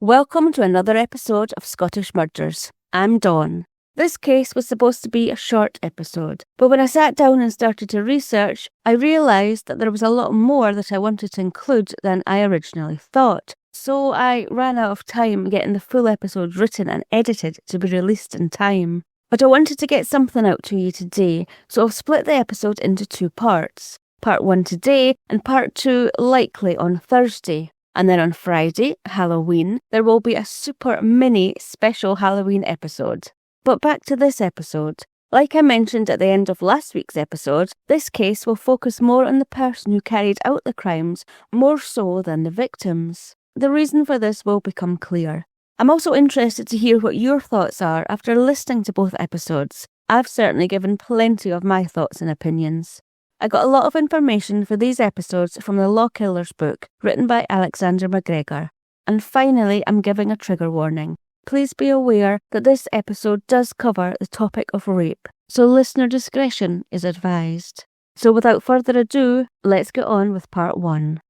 Welcome to another episode of Scottish Murders. I'm Dawn. This case was supposed to be a short episode, but when I sat down and started to research, I realised that there was a lot more that I wanted to include than I originally thought. So I ran out of time getting the full episode written and edited to be released in time. But I wanted to get something out to you today, so I've split the episode into two parts. Part 1 today and part 2 likely on Thursday. And then on Friday, Halloween, there will be a super mini special Halloween episode. But back to this episode. Like I mentioned at the end of last week's episode, this case will focus more on the person who carried out the crimes, more so than the victims. The reason for this will become clear. I'm also interested to hear what your thoughts are after listening to both episodes. I've certainly given plenty of my thoughts and opinions. I got a lot of information for these episodes from the Law Killers book, written by Alexander McGregor. And finally, I'm giving a trigger warning. Please be aware that this episode does cover the topic of rape, so listener discretion is advised. So without further ado, let's get on with part 1.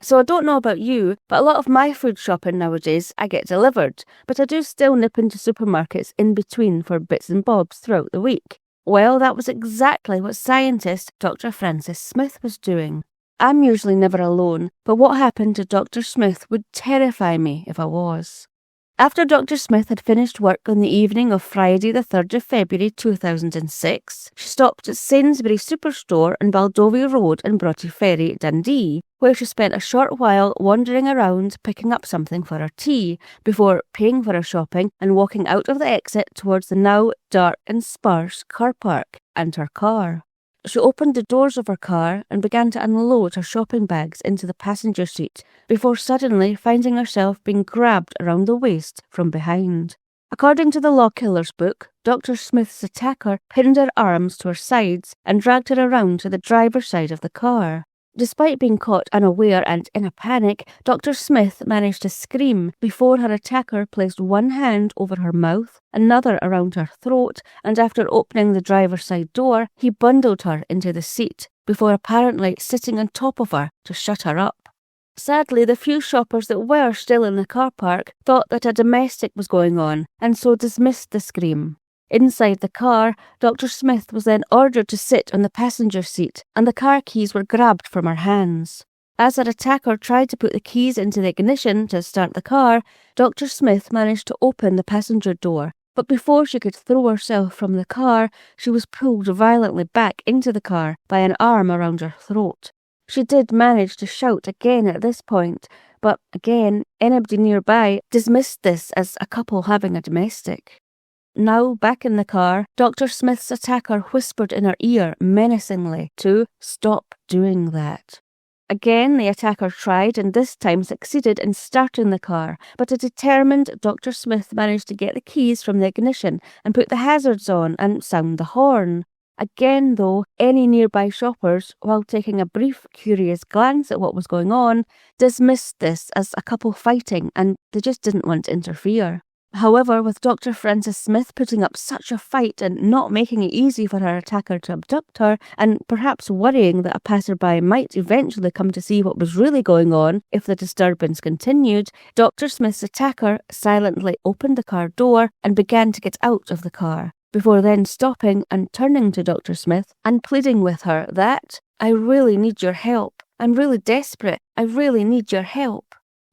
So I don't know about you, but a lot of my food shopping nowadays I get delivered, but I do still nip into supermarkets in between for bits and bobs throughout the week. Well, that was exactly what scientist Dr. Francis Smith was doing. I'm usually never alone, but what happened to Dr. Smith would terrify me if I was. After Dr. Smith had finished work on the evening of Friday the 3rd of February 2006, she stopped at Sainsbury's Superstore on Baldowie Road in Broughty Ferry, Dundee, where she spent a short while wandering around picking up something for her tea, before paying for her shopping and walking out of the exit towards the now dark and sparse car park and her car. She opened the doors of her car and began to unload her shopping bags into the passenger seat, before suddenly finding herself being grabbed around the waist from behind. According to the Law Killers book, Dr. Smith's attacker pinned her arms to her sides and dragged her around to the driver's side of the car. Despite being caught unaware and in a panic, Dr. Smith managed to scream before her attacker placed one hand over her mouth, another around her throat, and after opening the driver's side door, he bundled her into the seat, before apparently sitting on top of her to shut her up. Sadly, the few shoppers that were still in the car park thought that a domestic was going on, and so dismissed the scream. Inside the car, Dr. Smith was then ordered to sit on the passenger seat, and the car keys were grabbed from her hands. As her attacker tried to put the keys into the ignition to start the car, Dr. Smith managed to open the passenger door, but before she could throw herself from the car, she was pulled violently back into the car by an arm around her throat. She did manage to shout again at this point, but again, anybody nearby dismissed this as a couple having a domestic. Now, back in the car, Dr. Smith's attacker whispered in her ear menacingly to stop doing that. Again, the attacker tried and this time succeeded in starting the car, but a determined Dr. Smith managed to get the keys from the ignition and put the hazards on and sound the horn. Again, though, any nearby shoppers, while taking a brief, curious glance at what was going on, dismissed this as a couple fighting and they just didn't want to interfere. However, with Dr. Francis Smith putting up such a fight and not making it easy for her attacker to abduct her, and perhaps worrying that a passerby might eventually come to see what was really going on if the disturbance continued, Dr. Smith's attacker silently opened the car door and began to get out of the car, before then stopping and turning to Dr. Smith and pleading with her that, "I really need your help. I'm really desperate. I really need your help."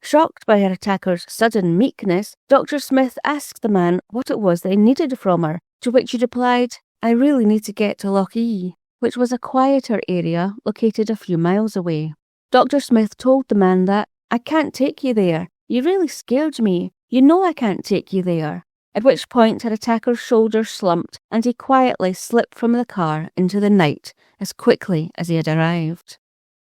Shocked by her attacker's sudden meekness, Dr. Smith asked the man what it was they needed from her, to which he replied, "I really need to get to Lochee," which was a quieter area located a few miles away. Dr. Smith told the man that, "I can't take you there. You really scared me. You know I can't take you there." At which point her attacker's shoulders slumped and he quietly slipped from the car into the night as quickly as he had arrived.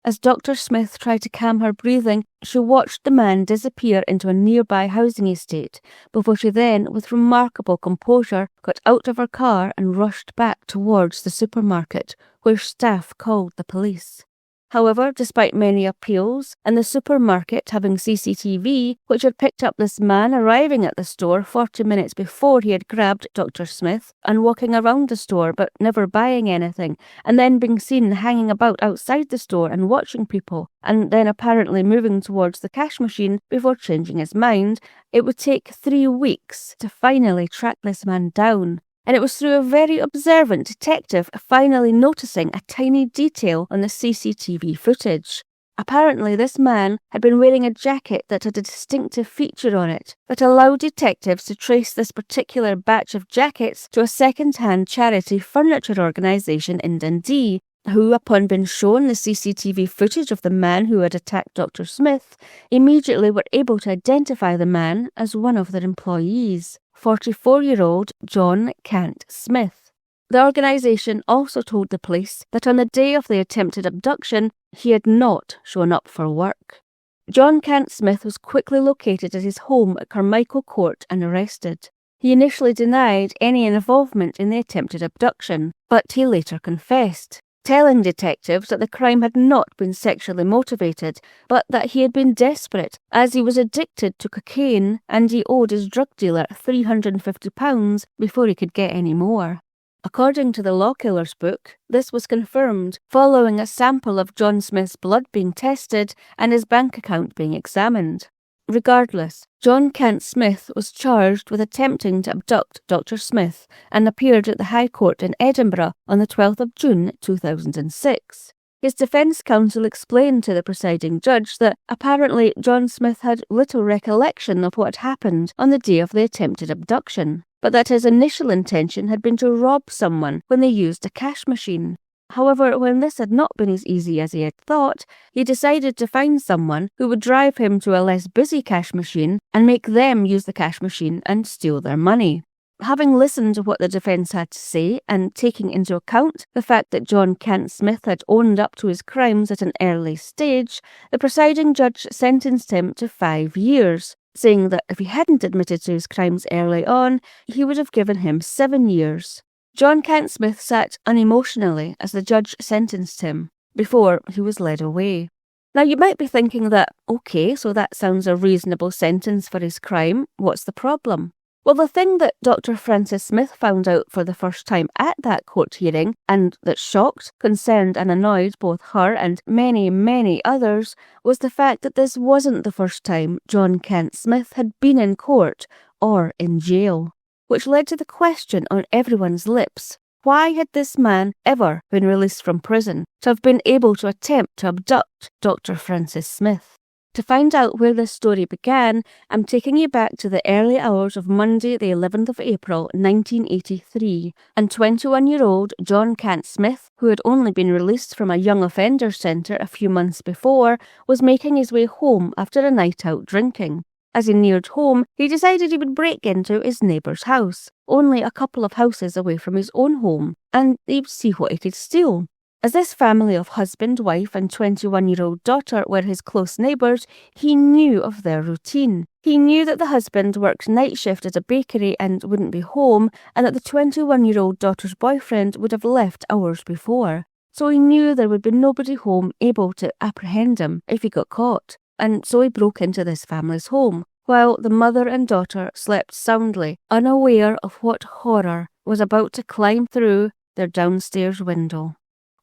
As Dr. Smith tried to calm her breathing, she watched the man disappear into a nearby housing estate before she then, with remarkable composure, got out of her car and rushed back towards the supermarket, where staff called the police. However, despite many appeals, and the supermarket having CCTV, which had picked up this man arriving at the store 40 minutes before he had grabbed Dr. Smith and walking around the store but never buying anything, and then being seen hanging about outside the store and watching people, and then apparently moving towards the cash machine before changing his mind, it would take 3 weeks to finally track this man down. And it was through a very observant detective finally noticing a tiny detail on the CCTV footage. Apparently, this man had been wearing a jacket that had a distinctive feature on it that allowed detectives to trace this particular batch of jackets to a second-hand charity furniture organisation in Dundee, who, upon being shown the CCTV footage of the man who had attacked Dr. Smith, immediately were able to identify the man as one of their employees, 44-year-old John Cant Smith. The organisation also told the police that on the day of the attempted abduction, he had not shown up for work. John Cant Smith was quickly located at his home at Carmichael Court and arrested. He initially denied any involvement in the attempted abduction, but he later confessed, telling detectives that the crime had not been sexually motivated, but that he had been desperate as he was addicted to cocaine and he owed his drug dealer £350 before he could get any more. According to the Law Killers book, this was confirmed following a sample of John Smith's blood being tested and his bank account being examined. Regardless, John Cant Smith was charged with attempting to abduct Dr. Smith and appeared at the High Court in Edinburgh on the 12th of June 2006. His defence counsel explained to the presiding judge that apparently John Smith had little recollection of what happened on the day of the attempted abduction, but that his initial intention had been to rob someone when they used a cash machine. However, when this had not been as easy as he had thought, he decided to find someone who would drive him to a less busy cash machine and make them use the cash machine and steal their money. Having listened to what the defence had to say and taking into account the fact that John Cant Smith had owned up to his crimes at an early stage, the presiding judge sentenced him to 5 years, saying that if he hadn't admitted to his crimes early on, he would have given him 7 years. John Cant Smith sat unemotionally as the judge sentenced him, before he was led away. Now you might be thinking that, okay, so that sounds a reasonable sentence for his crime, what's the problem? Well, the thing that Dr. Frances Smith found out for the first time at that court hearing, and that shocked, concerned and annoyed both her and many, many others, was the fact that this wasn't the first time John Cant Smith had been in court or in jail. Which led to the question on everyone's lips, why had this man ever been released from prison to have been able to attempt to abduct Dr. Frances Smith? To find out where this story began, I'm taking you back to the early hours of Monday the 11th of April 1983, and 21-year-old John Cant Smith, who had only been released from a young offender centre a few months before, was making his way home after a night out drinking. As he neared home, he decided he would break into his neighbour's house, only a couple of houses away from his own home, and he would see what he could steal. As this family of husband, wife and 21-year-old daughter were his close neighbours, he knew of their routine. He knew that the husband worked night shift at a bakery and wouldn't be home, and that the 21-year-old daughter's boyfriend would have left hours before. So he knew there would be nobody home able to apprehend him if he got caught. And so he broke into this family's home, while the mother and daughter slept soundly, unaware of what horror was about to climb through their downstairs window.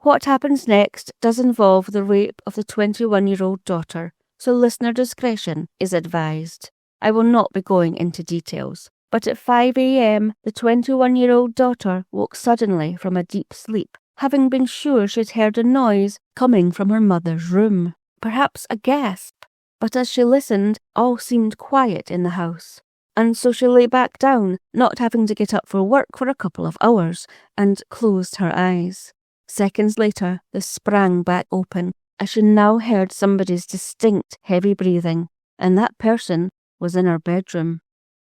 What happens next does involve the rape of the 21-year-old daughter, so listener discretion is advised. I will not be going into details, but at 5 a.m, the 21-year-old daughter woke suddenly from a deep sleep, having been sure she'd heard a noise coming from her mother's room, perhaps a gasp. But as she listened, all seemed quiet in the house, and so she lay back down, not having to get up for work for a couple of hours, and closed her eyes. Seconds later, they sprang back open, as she now heard somebody's distinct heavy breathing, and that person was in her bedroom.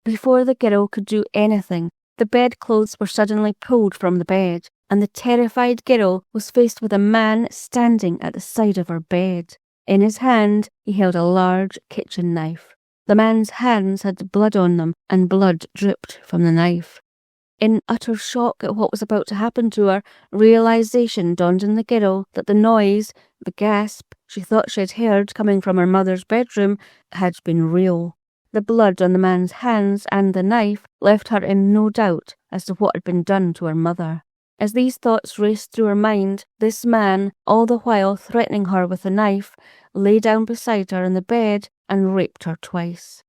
Before the girl could do anything, the bedclothes were suddenly pulled from the bed, and the terrified girl was faced with a man standing at the side of her bed. In his hand, he held a large kitchen knife. The man's hands had blood on them, and blood dripped from the knife. In utter shock at what was about to happen to her, realization dawned on the girl that the noise, the gasp she thought she had heard coming from her mother's bedroom, had been real. The blood on the man's hands and the knife left her in no doubt as to what had been done to her mother. As these thoughts raced through her mind, this man, all the while threatening her with a knife, lay down beside her in the bed and raped her twice.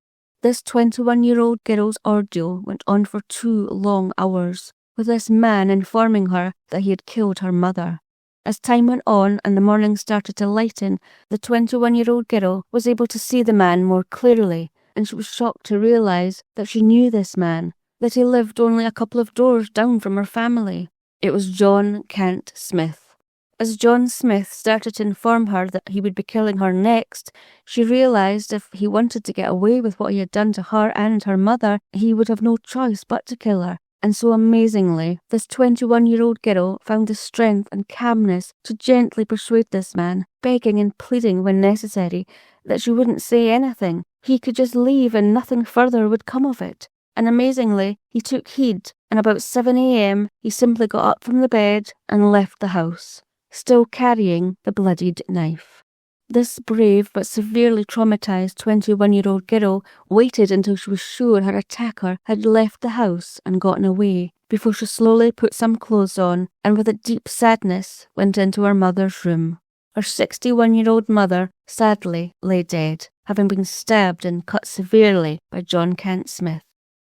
This 21-year-old girl's ordeal went on for 2 long hours, with this man informing her that he had killed her mother. As time went on and the morning started to lighten, the 21-year-old girl was able to see the man more clearly, and she was shocked to realize that she knew this man, that he lived only a couple of doors down from her family. It was John Cant Smith. As John Smith started to inform her that he would be killing her next, she realized if he wanted to get away with what he had done to her and her mother, he would have no choice but to kill her. And so amazingly, this 21-year-old girl found the strength and calmness to gently persuade this man, begging and pleading when necessary, that she wouldn't say anything. He could just leave and nothing further would come of it. And amazingly, he took heed, and about 7 a.m. he simply got up from the bed and left the house, still carrying the bloodied knife. This brave but severely traumatized 21-year-old girl waited until she was sure her attacker had left the house and gotten away, before she slowly put some clothes on and with a deep sadness went into her mother's room. Her 61-year-old mother sadly lay dead, having been stabbed and cut severely by John Cant Smith.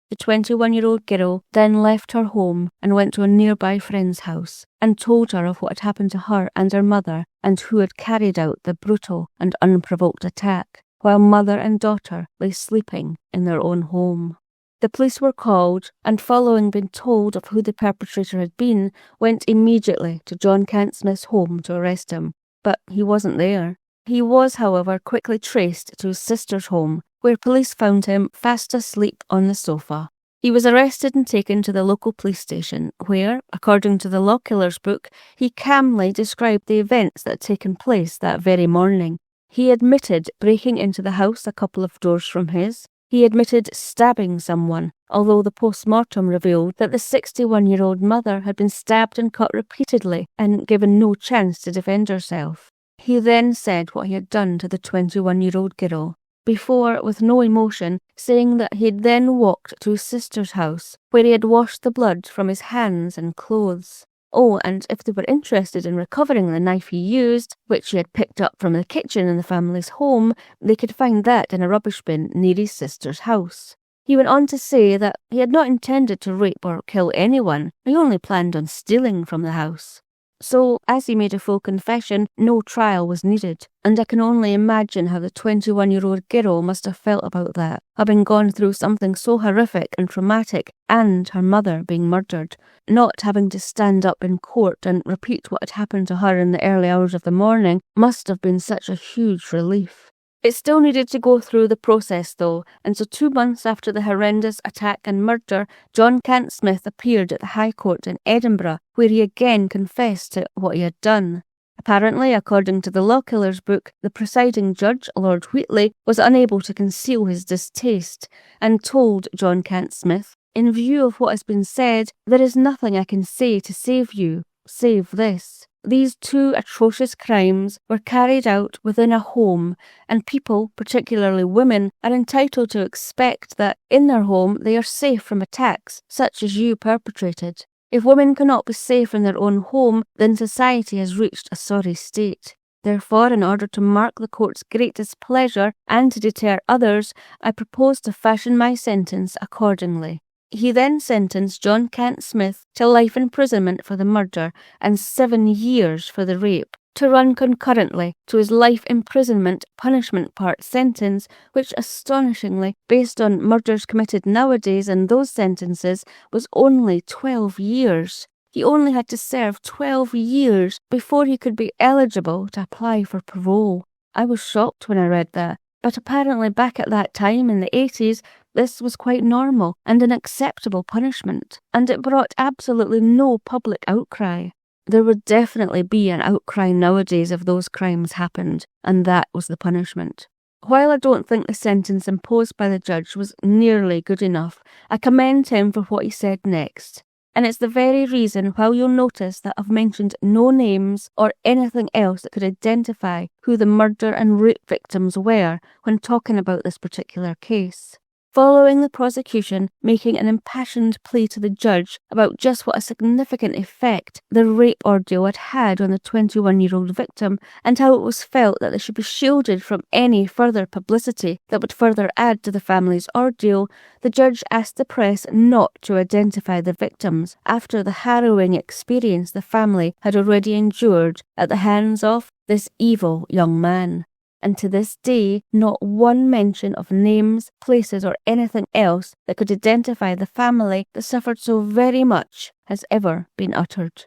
The 21-year-old girl then left her home and went to a nearby friend's house and told her of what had happened to her and her mother and who had carried out the brutal and unprovoked attack, while mother and daughter lay sleeping in their own home. The police were called and, following being told of who the perpetrator had been, went immediately to John Cant Smith's home to arrest him. But he wasn't there. He was, however, quickly traced to his sister's home, where police found him fast asleep on the sofa. He was arrested and taken to the local police station, where, according to the law killer's book, he calmly described the events that had taken place that very morning. He admitted breaking into the house a couple of doors from his. He admitted stabbing someone, although the post-mortem revealed that the 61-year-old mother had been stabbed and cut repeatedly and given no chance to defend herself. He then said what he had done to the 21-year-old girl, before, with no emotion, saying that he had then walked to his sister's house, where he had washed the blood from his hands and clothes. Oh, and if they were interested in recovering the knife he used, which he had picked up from the kitchen in the family's home, they could find that in a rubbish bin near his sister's house. He went on to say that he had not intended to rape or kill anyone, he only planned on stealing from the house. So, as he made a full confession, no trial was needed, and I can only imagine how the 21-year-old girl must have felt about that, having gone through something so horrific and traumatic, and her mother being murdered. Not having to stand up in court and repeat what had happened to her in the early hours of the morning must have been such a huge relief. It still needed to go through the process though, and so 2 months after the horrendous attack and murder, John Cant Smith appeared at the High Court in Edinburgh, where he again confessed to what he had done. Apparently, according to the law killer's book, the presiding judge, Lord Wheatley, was unable to conceal his distaste, and told John Cant Smith, "In view of what has been said, there is nothing I can say to save you, save this. These 2 atrocious crimes were carried out within a home, and people, particularly women, are entitled to expect that in their home they are safe from attacks such as you perpetrated. If women cannot be safe in their own home, then society has reached a sorry state. Therefore, in order to mark the court's great displeasure and to deter others, I propose to fashion my sentence accordingly." He then sentenced John Cant Smith to life imprisonment for the murder and 7 years for the rape, to run concurrently to his life imprisonment punishment part sentence, which astonishingly, based on murders committed nowadays and those sentences, was only 12 years. He only had to serve 12 years before he could be eligible to apply for parole. I was shocked when I read that. But apparently back at that time in the 80s, this was quite normal and an acceptable punishment, and it brought absolutely no public outcry. There would definitely be an outcry nowadays if those crimes happened, and that was the punishment. While I don't think the sentence imposed by the judge was nearly good enough, I commend him for what he said next. And it's the very reason why you'll notice that I've mentioned no names or anything else that could identify who the murder and rape victims were when talking about this particular case. Following the prosecution making an impassioned plea to the judge about just what a significant effect the rape ordeal had had on the 21-year-old victim and how it was felt that they should be shielded from any further publicity that would further add to the family's ordeal, the judge asked the press not to identify the victims after the harrowing experience the family had already endured at the hands of this evil young man. And to this day, not one mention of names, places, or anything else that could identify the family that suffered so very much has ever been uttered.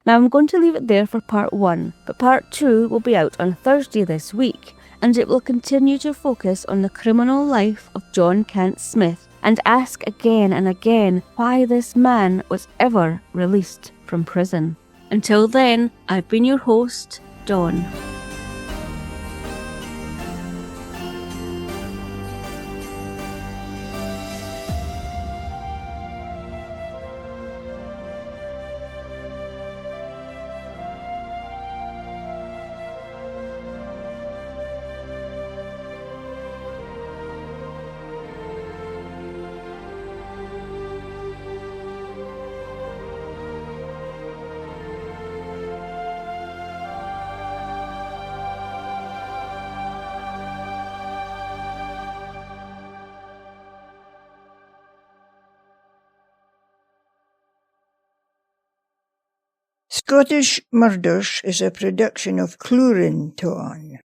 Now I'm going to leave it there for part 1, but part 2 will be out on Thursday this week, and it will continue to focus on the criminal life of John Cant Smith and ask again and again why this man was ever released from prison. Until then, I've been your host, Dawn. Scottish Murders is a production of Clurin Ton.